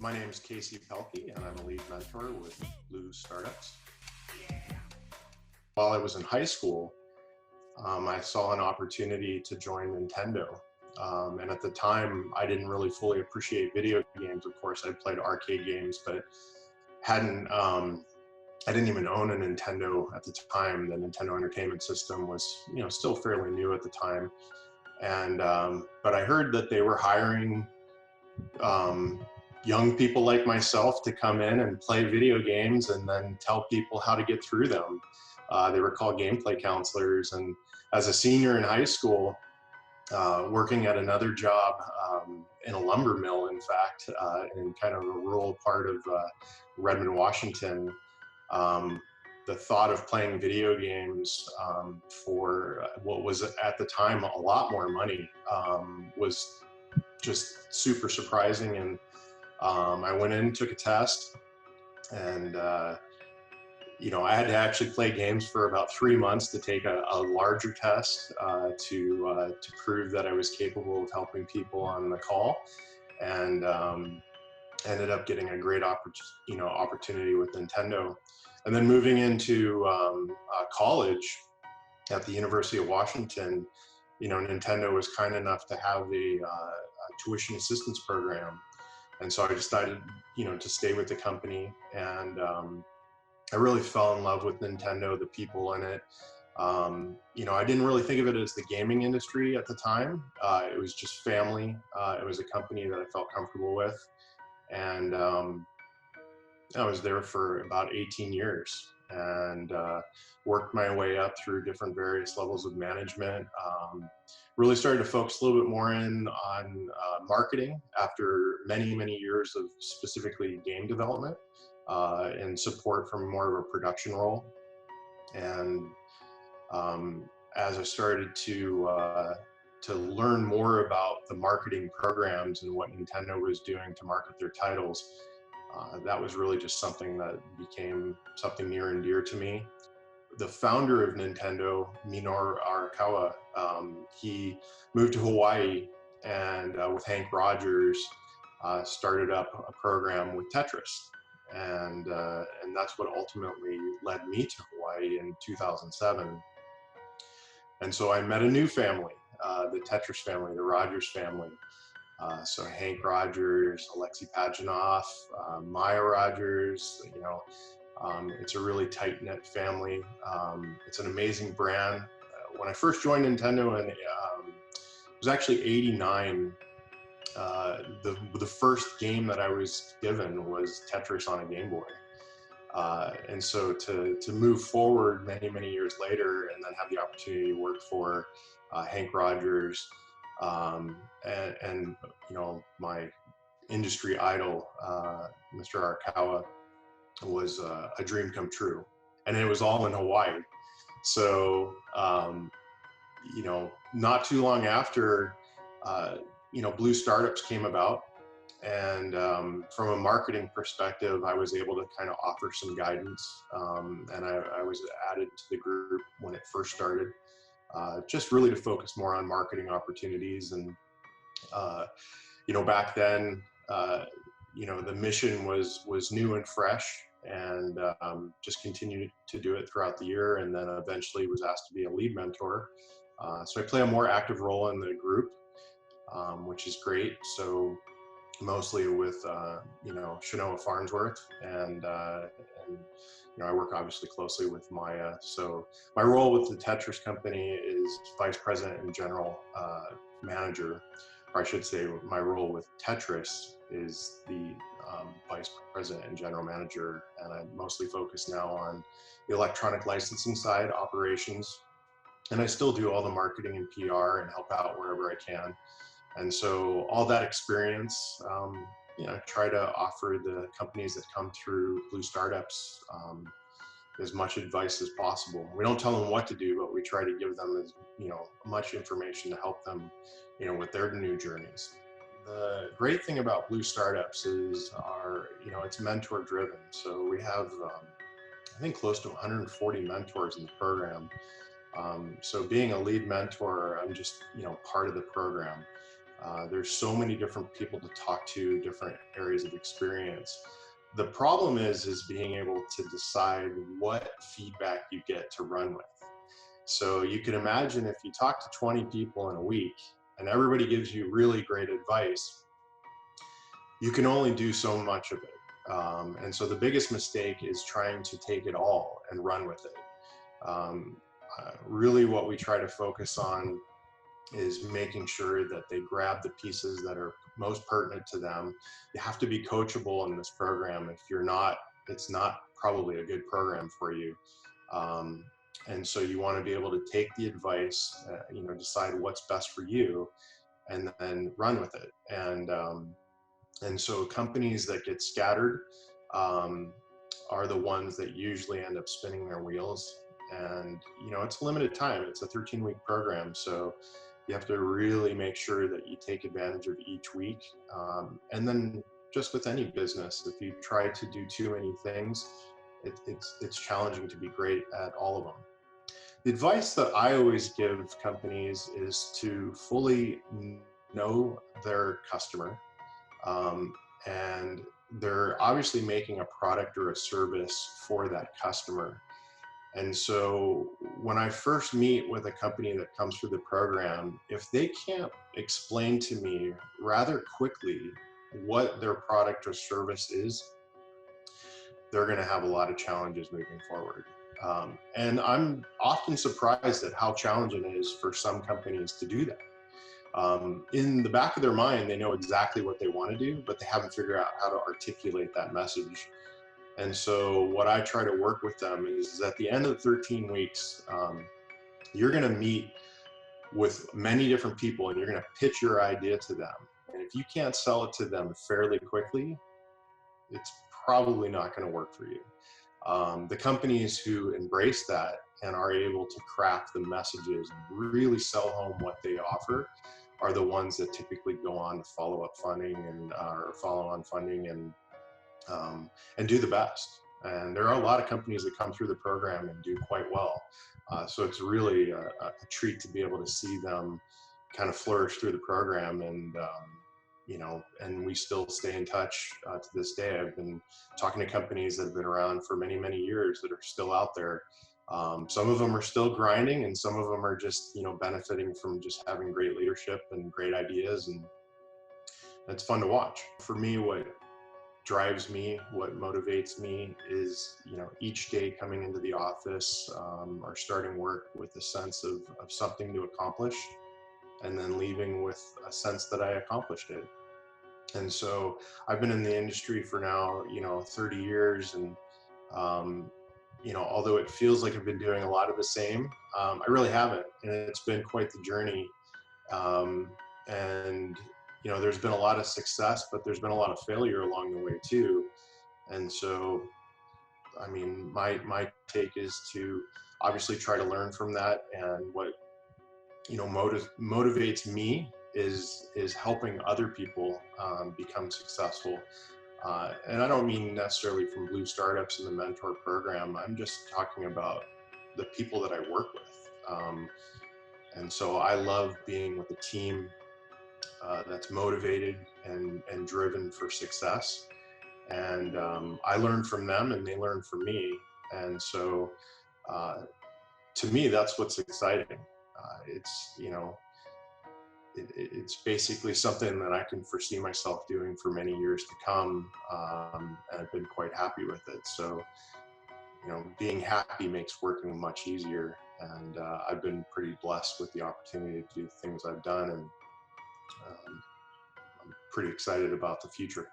My name is Pelkey, and I'm a lead mentor with Blue Startups. While I was in high school, I saw an opportunity to join Nintendo. And at the time, I didn't really fully appreciate video games. Of course, I played arcade games, but I didn't even own a Nintendo at the time. The Nintendo Entertainment System was, still fairly new at the time. And but I heard that they were hiring young people like myself to come in and play video games and then tell people how to get through them. They were called gameplay counselors. And as a senior in high school, working at another job in a lumber mill, in fact, in kind of a rural part of Redmond, Washington, the thought of playing video games for what was at the time a lot more money was just super surprising. And I went in, took a test, and I had to actually play games for about 3 months to take a larger test to prove that I was capable of helping people on the call, and ended up getting a great opportunity with Nintendo. And then moving into college at the University of Washington, Nintendo was kind enough to have a tuition assistance program. And so I decided, to stay with the company. And I really fell in love with Nintendo, the people in it. I didn't really think of it as the gaming industry at the time. It was just family. It was a company that I felt comfortable with. And I was there for about 18 years and worked my way up through different various levels of management. Really started to focus a little bit more on marketing after many, many years of specifically game development and support from more of a production role. And as I started to learn more about the marketing programs and what Nintendo was doing to market their titles, that was really just something that became something near and dear to me. The founder of Nintendo, Minoru Arakawa, he moved to Hawaii and with Hank Rogers started up a program with Tetris. And that's what ultimately led me to Hawaii in 2007. And so I met a new family, the Tetris family, the Rogers family. So Hank Rogers, Alexei Pajanoff, Maya Rogers, it's a really tight-knit family. It's an amazing brand. When I first joined Nintendo, and it was actually '89, the first game that I was given was Tetris on a Game Boy. And so to move forward many, many years later and then have the opportunity to work for Hank Rogers and my industry idol, Mr. Arakawa, was a dream come true. And it was all in Hawaii. So, not too long after, Blue Startups came about. And from a marketing perspective, I was able to kind of offer some guidance. And I was added to the group when it first started, just really to focus more on marketing opportunities. And, back then, the mission was new and fresh, and just continued to do it throughout the year. And then eventually was asked to be a lead mentor. So I play a more active role in the group, which is great. So mostly with Shanoa Farnsworth, and I work obviously closely with Maya. So my role with the Tetris company is vice president and general manager, or I should say my role with Tetris is the vice president and general manager, and I mostly focus now on the electronic licensing side, operations, and I still do all the marketing and PR and help out wherever I can. And so all that experience, I try to offer the companies that come through Blue Startups as much advice as possible. We don't tell them what to do, but we try to give them as much information to help them, with their new journeys. The great thing about Blue Startups is it's mentor driven. So we have, I think, close to 140 mentors in the program. So being a lead mentor, I'm just, part of the program. There's so many different people to talk to, different areas of experience. The problem is being able to decide what feedback you get to run with. So you can imagine if you talk to 20 people in a week and everybody gives you really great advice, you can only do so much of it. And so the biggest mistake is trying to take it all and run with it. Really what we try to focus on is making sure that they grab the pieces that are most pertinent to them. You have to be coachable in this program. If you're not, it's not probably a good program for you. And so you want to be able to take the advice, decide what's best for you, and then run with it. And so companies that get scattered are the ones that usually end up spinning their wheels. And it's limited time. It's a 13-week program, so you have to really make sure that you take advantage of each week. And then just with any business, if you try to do too many things, it's challenging to be great at all of them. The advice that I always give companies is to fully know their customer. And they're obviously making a product or a service for that customer. And so when I first meet with a company that comes through the program, if they can't explain to me rather quickly what their product or service is, they're going to have a lot of challenges moving forward. And I'm often surprised at how challenging it is for some companies to do that. In the back of their mind, they know exactly what they want to do, but they haven't figured out how to articulate that message. And so what I try to work with them is at the end of the 13 weeks, you're going to meet with many different people and you're going to pitch your idea to them. And if you can't sell it to them fairly quickly, it's probably not going to work for you. The companies who embrace that and are able to craft the messages and really sell home what they offer are the ones that typically go on to follow-up funding and or follow-on funding and do the best. And there are a lot of companies that come through the program and do quite well. So it's really a treat to be able to see them kind of flourish through the program. And we still stay in touch to this day. I've been talking to companies that have been around for many, many years that are still out there. Some of them are still grinding, and some of them are just, benefiting from just having great leadership and great ideas. And it's fun to watch. For me, what drives me, what motivates me is, each day coming into the office or starting work with a sense of something to accomplish, and then leaving with a sense that I accomplished it. And so I've been in the industry for now, 30 years. And, although it feels like I've been doing a lot of the same, I really haven't. And it's been quite the journey. And there's been a lot of success, but there's been a lot of failure along the way too. And so, my take is to obviously try to learn from that. And what, motivates me is helping other people become successful. And I don't mean necessarily from Blue Startups and the mentor program. I'm just talking about the people that I work with. And so I love being with a team that's motivated and driven for success. And I learn from them and they learn from me. And so to me, that's what's exciting. It's basically something that I can foresee myself doing for many years to come. And I've been quite happy with it. So, being happy makes working much easier. And I've been pretty blessed with the opportunity to do things I've done. And I'm pretty excited about the future.